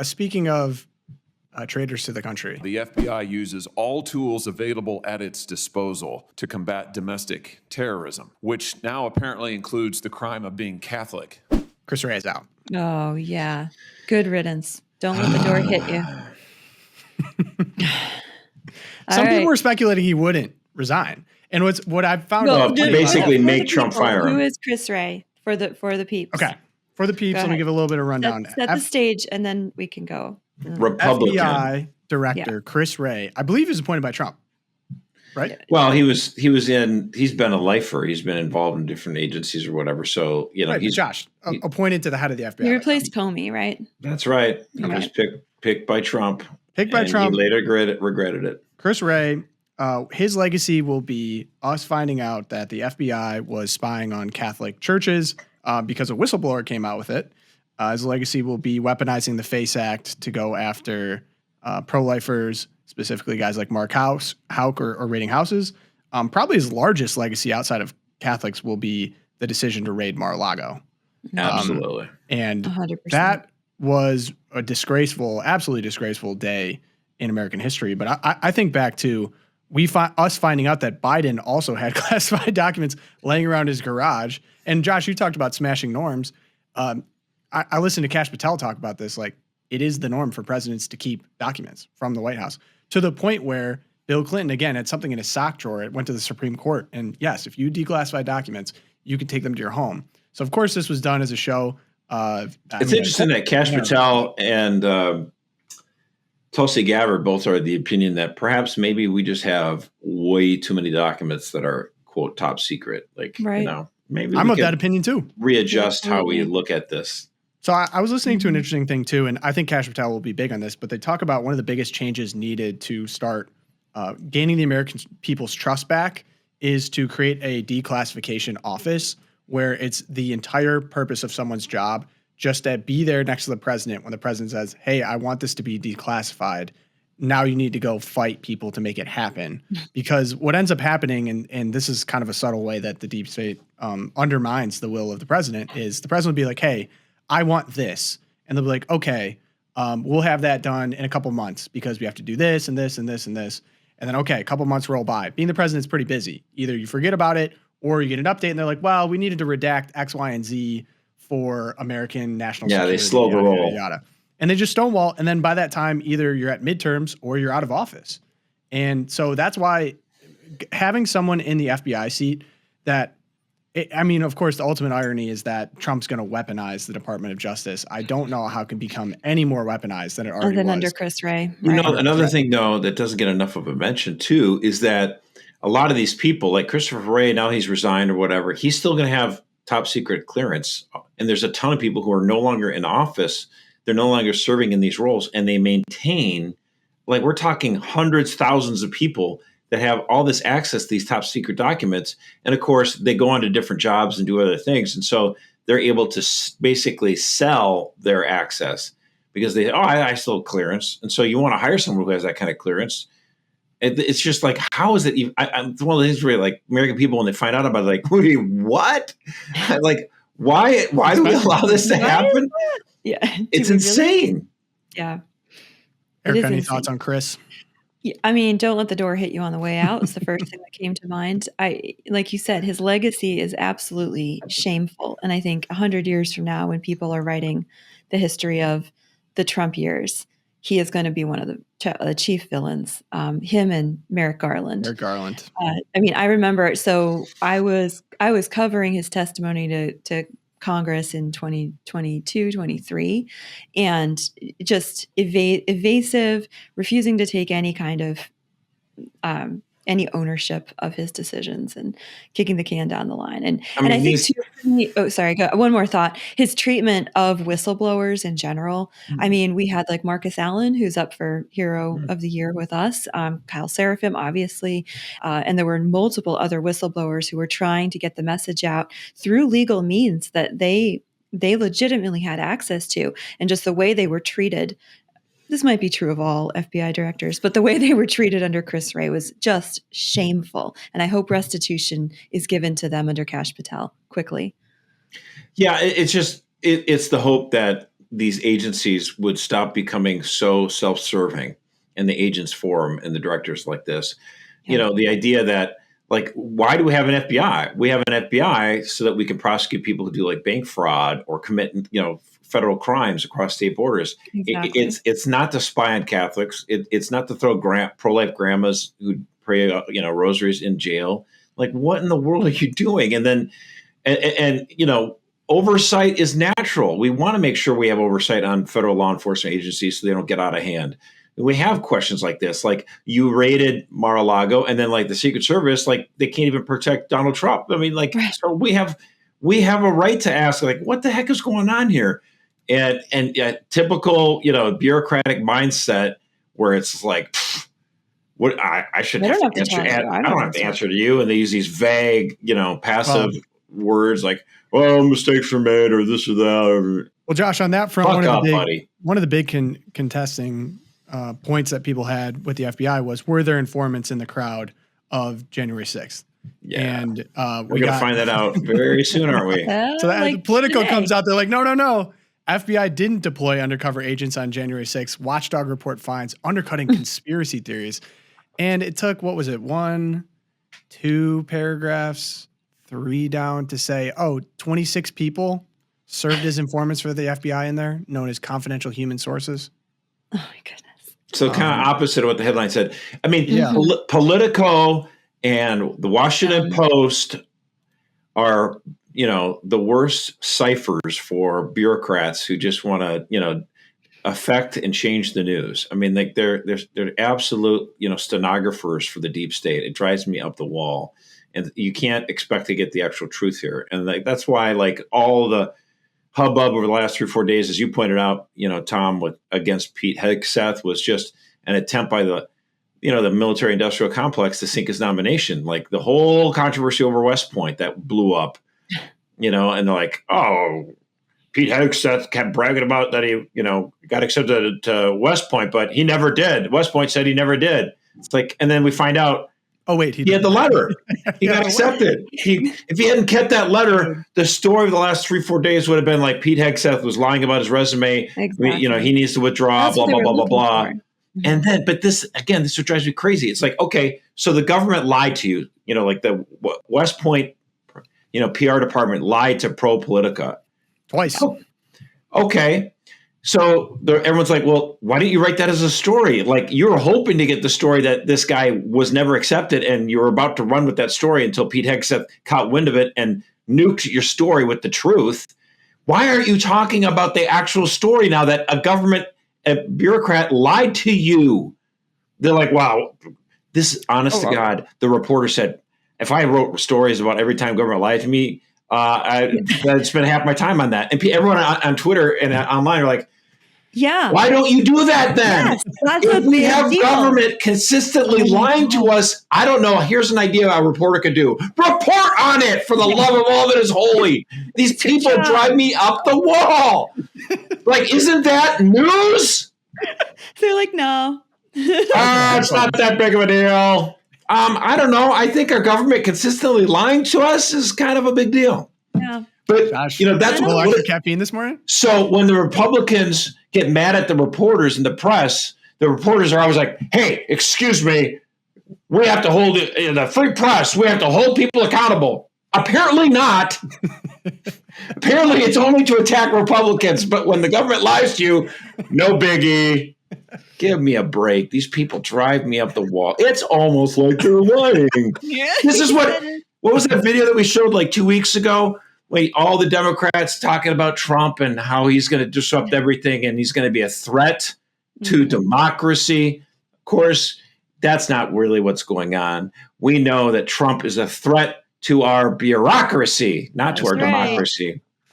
speaking of traitors to the country, The FBI uses all tools available at its disposal to combat domestic terrorism, which now apparently includes the crime of being Catholic. Chris Wray is out. Oh, yeah. Good riddance. Don't let the door hit you. Some people were speculating he wouldn't resign. And what I've found Well, basically make Trump fire him. Who is Chris Wray for the peeps? Okay. For the peeps, let me give a little bit of rundown. Set the stage, and then we can go. Republican. FBI Director Chris Wray, I believe, is appointed by Trump, right? Well, he's been a lifer. He's been involved in different agencies or whatever. So, right, he's appointed to the head of the FBI. He replaced Comey, right? That's right. He was picked by Trump. He later regretted it. Chris Wray, his legacy will be us finding out that the FBI was spying on Catholic churches because a whistleblower came out with it. His legacy will be weaponizing the FACE Act to go after pro-lifers, specifically guys like Mark Houck or raiding houses. Probably his largest legacy outside of Catholics will be the decision to raid Mar-a-Lago. Absolutely. And 100%. that was a absolutely disgraceful day in American history. But I think back to us finding out that Biden also had classified documents laying around his garage. And Josh, you talked about smashing norms. I listened to Kash Patel talk about this. Like, it is the norm for presidents to keep documents from the White House, to the point where Bill Clinton, again, had something in his sock drawer. It went to the Supreme Court. And yes, if you declassify documents, you can take them to your home. So, of course, this was done as a show. It's interesting that Kash Patel and Tulsi Gabbard both are the opinion that perhaps maybe we just have way too many documents that are, quote, top secret. Like, maybe I'm of that opinion too. Readjust how we look at this. So I was listening to an interesting thing too, and I think Kash Patel will be big on this, but they talk about one of the biggest changes needed to start gaining the American people's trust back is to create a declassification office where it's the entire purpose of someone's job just to be there next to the president when the president says, hey, I want this to be declassified. Now you need to go fight people to make it happen. Because what ends up happening, and this is kind of a subtle way that the deep state undermines the will of the president, is the president will be like, hey, I want this. And they'll be like, okay, we'll have that done in a couple months because we have to do this and this and this and this. And then, okay, a couple months roll by. Being the president's pretty busy. Either you forget about it or you get an update and they're like, well, we needed to redact X, Y, and Z for American national security. Yeah, they slow the roll. Yada. And they just stonewall. And then by that time, either you're at midterms or you're out of office. And so that's why having someone in the FBI seat that, of course, the ultimate irony is that Trump's going to weaponize the Department of Justice. I don't know how it can become any more weaponized than it already was. Under Chris Wray. Right? Another thing, though, that doesn't get enough of a mention, too, is that a lot of these people, like Christopher Wray, now he's resigned or whatever, he's still going to have top secret clearance. And there's a ton of people who are no longer in office. They're no longer serving in these roles. And they maintain, like we're talking hundreds, thousands of people that have all this access to these top secret documents. And of course, they go on to different jobs and do other things. And so they're able to basically sell their access because they, I still have clearance. And so you want to hire someone who has that kind of clearance. It's just like, how is it even? I'm one of the things where like American people, when they find out about it, like, wait, what? Like, why do we allow this to happen? Yeah. It's insane. Really? Yeah. Erica, any thoughts on Chris? Don't let the door hit you on the way out. It's the first thing that came to mind. Like you said, his legacy is absolutely shameful. And I think 100 years from now, when people are writing the history of the Trump years, he is going to be one of the chief villains, him and Merrick Garland. I remember, so I was covering his testimony to Congress in 2022, 23, and just evasive, refusing to take any kind of any ownership of his decisions and kicking the can down the line. And I think one more thought, his treatment of whistleblowers in general. Mm-hmm. We had like Marcus Allen, who's up for Hero of the Year with us, Kyle Serafim, obviously. And there were multiple other whistleblowers who were trying to get the message out through legal means that they legitimately had access to, and just the way they were treated. This might be true of all FBI directors, but the way they were treated under Chris Wray was just shameful. And I hope restitution is given to them under Kash Patel quickly. Yeah, it's just, it's the hope that these agencies would stop becoming so self-serving, and the agents forum and the directors like this. Yeah. The idea that, like, why do we have an FBI? We have an FBI so that we can prosecute people who do like bank fraud or commit, federal crimes across state borders. Exactly. It's not to spy on Catholics. It's not to throw pro-life grandmas who pray, rosaries in jail. Like, what in the world are you doing? And then, and oversight is natural. We want to make sure we have oversight on federal law enforcement agencies so they don't get out of hand. We have questions like this, like you raided Mar-a-Lago, and then like the Secret Service, like they can't even protect Donald Trump. I mean, like, Right. so we have a right to ask, like, what the heck is going on here? And typical, bureaucratic mindset where it's like, what I should They have don't to have to answer. tell you. I don't have to answer to you. And they use these vague, passive words like, "Well, mistakes were made," or this or that. Well, Josh, on that front, Buddy. one of the big contesting points that people had with the FBI was, were there informants in the crowd of January 6th? Yeah. And we're going to find that out very soon, aren't we? So the Politico comes out, they're like, no. FBI didn't deploy undercover agents on January 6th. Watchdog report finds undercutting conspiracy theories. And it took, 1, 2 paragraphs, 3 down to say, 26 people served as informants for the FBI in there, known as confidential human sources. Oh my goodness. So kind of opposite of what the headline said. I mean, Yeah. Politico and the Washington Post are, the worst ciphers for bureaucrats who just want to, affect and change the news. I mean, like they're absolute, stenographers for the deep state. It drives me up the wall, and you can't expect to get the actual truth here. And that's why, like, all the hubbub over the last 3 or 4 days, as you pointed out, Tom, against Pete Hegseth was just an attempt by the military industrial complex to sink his nomination. Like the whole controversy over West Point that blew up, and they're like, oh, Pete Hegseth kept bragging about that he, got accepted to West Point, but he never did. West Point said he never did. It's like, and then we find out, he had the letter. He got accepted. If he hadn't kept that letter, the story of the last 3-4 days would have been like Pete Hegseth was lying about his resume. Exactly. He needs to withdraw, That's blah, what blah, they blah, were blah, blah. looking for. And then, but this is what drives me crazy. It's like, okay, so the government lied to you, like the West Point, PR department lied to ProPublica. Twice. Oh, okay. So everyone's like, well, why didn't you write that as a story? Like, you were hoping to get the story that this guy was never accepted, and you were about to run with that story until Pete Hegseth caught wind of it and nuked your story with the truth. Why aren't you talking about the actual story now that a bureaucrat lied to you? They're like, wow, this, honest to God, the reporter said, if I wrote stories about every time government lied to me, I'd spend half my time on that. And everyone on Twitter and online are like, yeah, why don't you do that then? Yes, that's if a we big have deal. government consistently lying to us, I don't know. Here's an idea a reporter could do. Report on it, for the love of all that is holy. These people drive me up the wall. Like, isn't that news? They're like, no. It's not that big of a deal. I don't know. I think our government consistently lying to us is kind of a big deal. Yeah. But, Josh, that's a little extra caffeine this morning. So when the Republicans get mad at the reporters and the press, the reporters are always like, hey, excuse me, we have to hold the free press. We have to hold people accountable. Apparently not. Apparently it's only to attack Republicans. But when the government lies to you, no biggie. Give me a break. These people drive me up the wall. It's almost like they're lying. Yeah. This is what was that video that we showed like 2 weeks ago? Like all the Democrats talking about Trump and how he's going to disrupt everything and he's going to be a threat to democracy. Of course, that's not really what's going on. We know that Trump is a threat to our bureaucracy, not to our democracy.